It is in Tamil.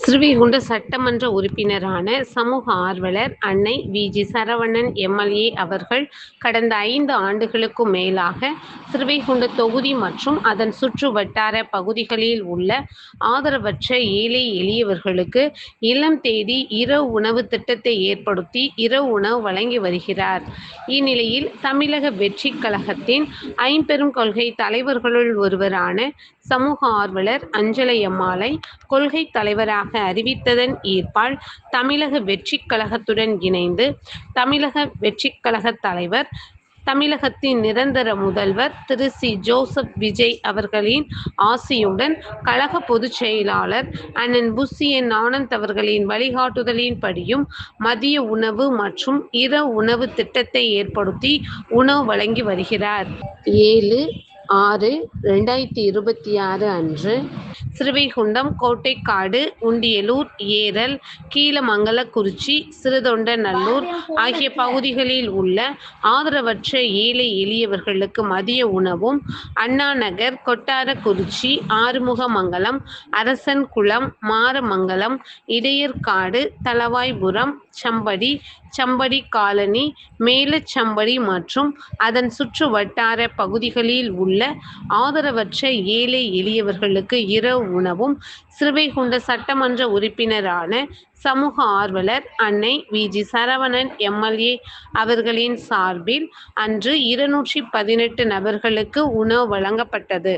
ஸ்ரீவைகுண்ட சட்டமன்ற உறுப்பினரான சமூக ஆர்வலர் அன்னை வி.ஜி. சரவணன் எம்.எல்.ஏ. அவர்கள் கடந்த 5 ஆண்டுகளுக்கும் மேலாக ஸ்ரீவைகுண்ட தொகுதி மற்றும் அதன் சுற்று வட்டார பகுதிகளில் உள்ள ஆதரவற்ற ஏழை எளியவர்களுக்கு இல்லம் தேடி இரவு உணவு திட்டத்தை ஏற்படுத்தி இரவு உணவு வழங்கி வருகிறார். இந்நிலையில் தமிழக வெற்றிக் கழகத்தின் ஐம்பெரும் கொள்கை தலைவர்களுள் ஒருவரான சமூக ஆர்வலர் அஞ்சலையம்மாளை கொள்கை தலைவராக அறிவித்ததன் ஈர்ப்பால் தமிழக வெற்றிக் கழகத்துடன் இணைந்து தமிழக வெற்றிக் கழக தலைவர், தமிழகத்தின் நிரந்தர முதல்வர் திரு சி. ஜோசப் விஜய் அவர்களின் ஆசியுடன் கழக பொதுச் செயலாளர் அண்ணன் புஷி என். ஆனந்த் அவர்களின் வழிகாட்டுதலின்படியும் மதிய உணவு மற்றும் இரவு உணவு திட்டத்தை ஏற்படுத்தி உணவு வழங்கி வருகிறார். 7/6/2026 அன்று ஸ்ரீவைகுண்டம், கோட்டைக்காடு, உண்டியலூர், ஏரல், கீழமங்கலக்குறிச்சி, சிறுதொண்டநல்லூர் ஆகிய பகுதிகளில் உள்ள ஆதரவற்ற ஏழை எளியவர்களுக்கு மதிய உணவும், அண்ணாநகர், கொட்டாரக்குறிச்சி, ஆறுமுகமங்கலம், அரசன்குளம், மாரமங்கலம், இடையர்காடு, தளவாய்புரம், சம்படி, சம்படி காலனி, மேலச்சம்படி மற்றும் அதன் சுற்று வட்டார பகுதிகளில் உள்ள ஆதரவற்ற ஏழை எளியவர்களுக்கு இரவு உணவும் ஸ்ரீவைகுண்ட சட்டமன்ற உறுப்பினரான சமூக ஆர்வலர் அன்னை வி.ஜி. சரவணன் எம்.எல்.ஏ. அவர்களின் சார்பில் அன்று 218 நபர்களுக்கு உணவு வழங்கப்பட்டது.